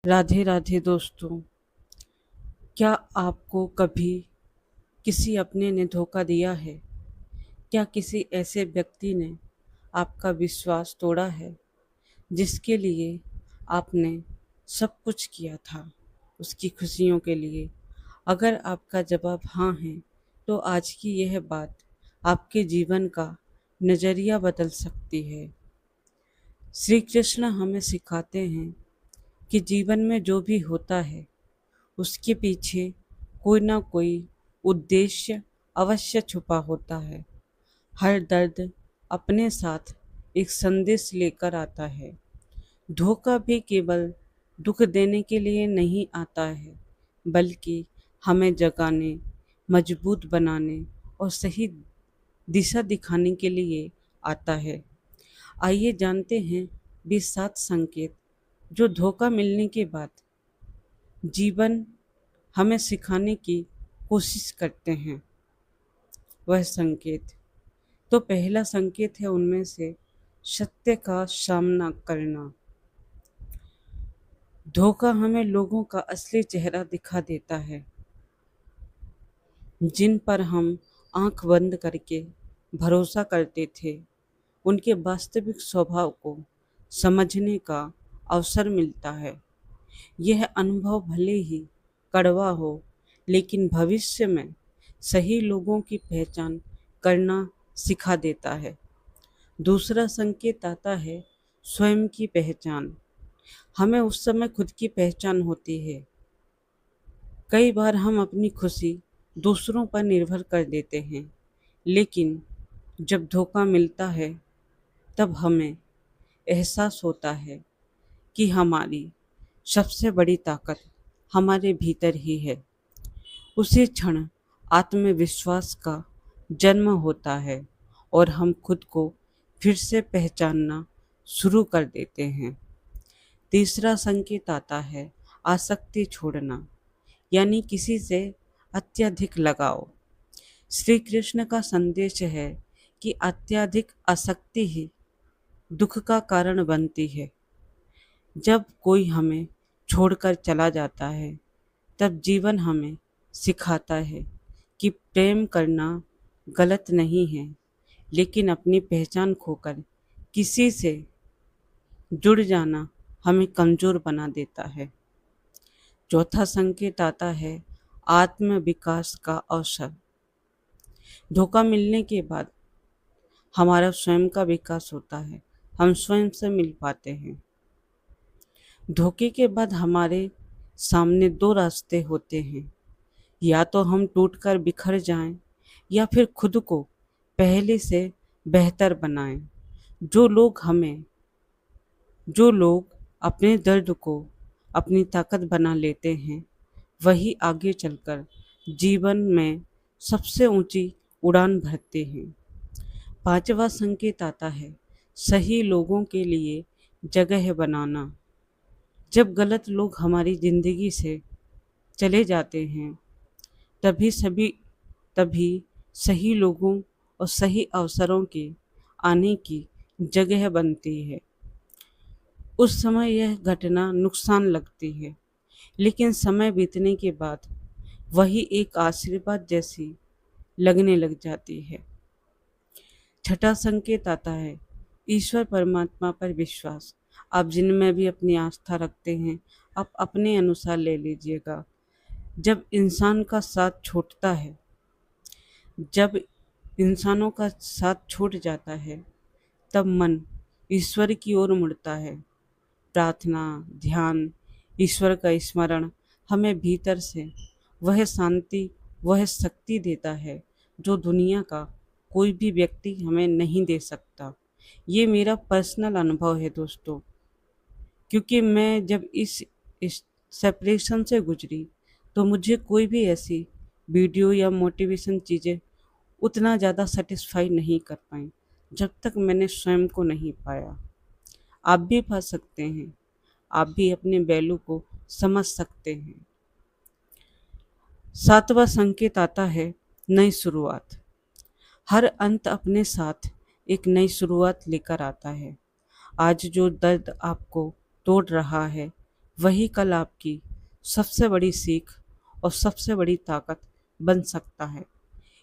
राधे राधे दोस्तों। क्या आपको कभी किसी अपने ने धोखा दिया है? क्या किसी ऐसे व्यक्ति ने आपका विश्वास तोड़ा है जिसके लिए आपने सब कुछ किया था उसकी खुशियों के लिए? अगर आपका जवाब हाँ है तो आज की यह बात आपके जीवन का नज़रिया बदल सकती है। श्री कृष्ण हमें सिखाते हैं कि जीवन में जो भी होता है उसके पीछे कोई ना कोई उद्देश्य अवश्य छुपा होता है। हर दर्द अपने साथ एक संदेश लेकर आता है। धोखा भी केवल दुख देने के लिए नहीं आता है, बल्कि हमें जगाने, मजबूत बनाने और सही दिशा दिखाने के लिए आता है। आइए जानते हैं वे 7 संकेत जो धोखा मिलने के बाद जीवन हमें सिखाने की कोशिश करते हैं। वह संकेत, तो पहला संकेत है उनमें से सत्य का सामना करना। धोखा हमें लोगों का असली चेहरा दिखा देता है, जिन पर हम आंख बंद करके भरोसा करते थे। उनके वास्तविक स्वभाव को समझने का अवसर मिलता है। यह अनुभव भले ही कड़वा हो, लेकिन भविष्य में सही लोगों की पहचान करना सिखा देता है। दूसरा संकेत आता है स्वयं की पहचान। हमें उस समय खुद की पहचान होती है। कई बार हम अपनी खुशी दूसरों पर निर्भर कर देते हैं, लेकिन जब धोखा मिलता है तब हमें एहसास होता है कि हमारी सबसे बड़ी ताकत हमारे भीतर ही है। उसी क्षण आत्मविश्वास का जन्म होता है और हम खुद को फिर से पहचानना शुरू कर देते हैं। तीसरा संकेत आता है आसक्ति छोड़ना, यानी किसी से अत्यधिक लगाव। श्री कृष्ण का संदेश है कि अत्यधिक आसक्ति ही दुख का कारण बनती है। जब कोई हमें छोड़कर चला जाता है तब जीवन हमें सिखाता है कि प्रेम करना गलत नहीं है, लेकिन अपनी पहचान खोकर किसी से जुड़ जाना हमें कमज़ोर बना देता है। चौथा संकेत आता है आत्म विकास का अवसर। धोखा मिलने के बाद हमारा स्वयं का विकास होता है, हम स्वयं से मिल पाते हैं। धोखे के बाद हमारे सामने 2 रास्ते होते हैं, या तो हम टूटकर बिखर जाएं या फिर खुद को पहले से बेहतर बनाएं। जो लोग अपने दर्द को अपनी ताकत बना लेते हैं, वही आगे चलकर जीवन में सबसे ऊंची उड़ान भरते हैं। पांचवा संकेत आता है सही लोगों के लिए जगह बनाना। जब गलत लोग हमारी जिंदगी से चले जाते हैं, तभी सही लोगों और सही अवसरों के आने की जगह बनती है। उस समय यह घटना नुकसान लगती है, लेकिन समय बीतने के बाद वही एक आशीर्वाद जैसी लगने लग जाती है। छठा संकेत आता है ईश्वर परमात्मा पर विश्वास। आप जिनमें भी अपनी आस्था रखते हैं, आप अपने अनुसार ले लीजिएगा। जब इंसान का साथ छूटता है, जब इंसानों का साथ छूट जाता है, तब मन ईश्वर की ओर मुड़ता है। प्रार्थना, ध्यान, ईश्वर का स्मरण हमें भीतर से वह शांति, वह शक्ति देता है जो दुनिया का कोई भी व्यक्ति हमें नहीं दे सकता। ये मेरा पर्सनल अनुभव है दोस्तों, क्योंकि मैं जब इस सेपरेशन से गुजरी तो मुझे कोई भी ऐसी वीडियो या मोटिवेशन चीज़ें उतना ज़्यादा सेटिस्फाई नहीं कर पाई जब तक मैंने स्वयं को नहीं पाया। आप भी पा सकते हैं, आप भी अपने वैल्यू को समझ सकते हैं। सातवां संकेत आता है नई शुरुआत। हर अंत अपने साथ एक नई शुरुआत लेकर आता है। आज जो दर्द आपको तोड़ रहा है, वही कल आपकी सबसे बड़ी सीख और सबसे बड़ी ताकत बन सकता है।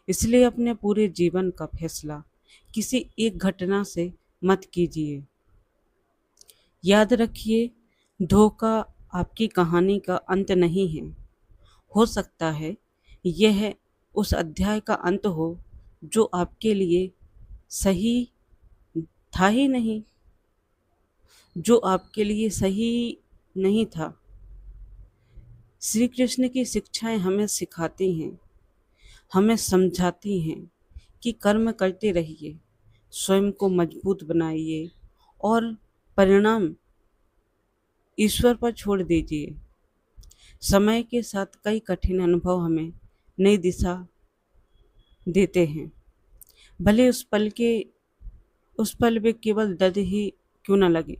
इसलिए अपने पूरे जीवन का फैसला किसी एक घटना से मत कीजिए। याद रखिए, धोखा आपकी कहानी का अंत नहीं है। हो सकता है यह उस अध्याय का अंत हो जो आपके लिए सही था ही नहीं, जो आपके लिए सही नहीं था। श्री कृष्ण की शिक्षाएं हमें सिखाती हैं, हमें समझाती हैं कि कर्म करते रहिए, स्वयं को मजबूत बनाइए और परिणाम ईश्वर पर छोड़ दीजिए। समय के साथ कई कठिन अनुभव हमें नई दिशा देते हैं, भले उस पल में केवल दर्द ही क्यों न लगे।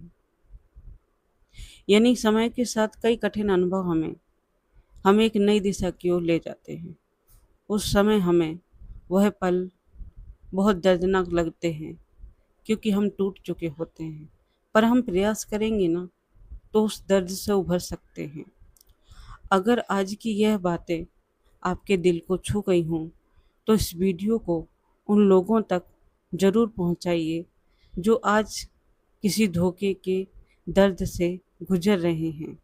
यानी समय के साथ कई कठिन अनुभव हमें एक नई दिशा की ओर ले जाते हैं। उस समय हमें वह पल बहुत दर्दनाक लगते हैं, क्योंकि हम टूट चुके होते हैं, पर हम प्रयास करेंगे ना तो उस दर्द से उभर सकते हैं। अगर आज की यह बातें आपके दिल को छू गई हों तो इस वीडियो को उन लोगों तक ज़रूर पहुंचाइए जो आज किसी धोखे के दर्द से गुजर रहे हैं।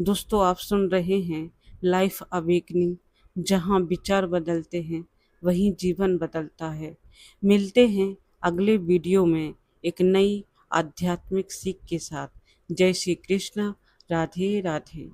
दोस्तों, आप सुन रहे हैं लाइफ अवेकनिंग, जहां विचार बदलते हैं वहीं जीवन बदलता है। मिलते हैं अगले वीडियो में एक नई आध्यात्मिक सीख के साथ। जय श्री कृष्ण। राधे राधे।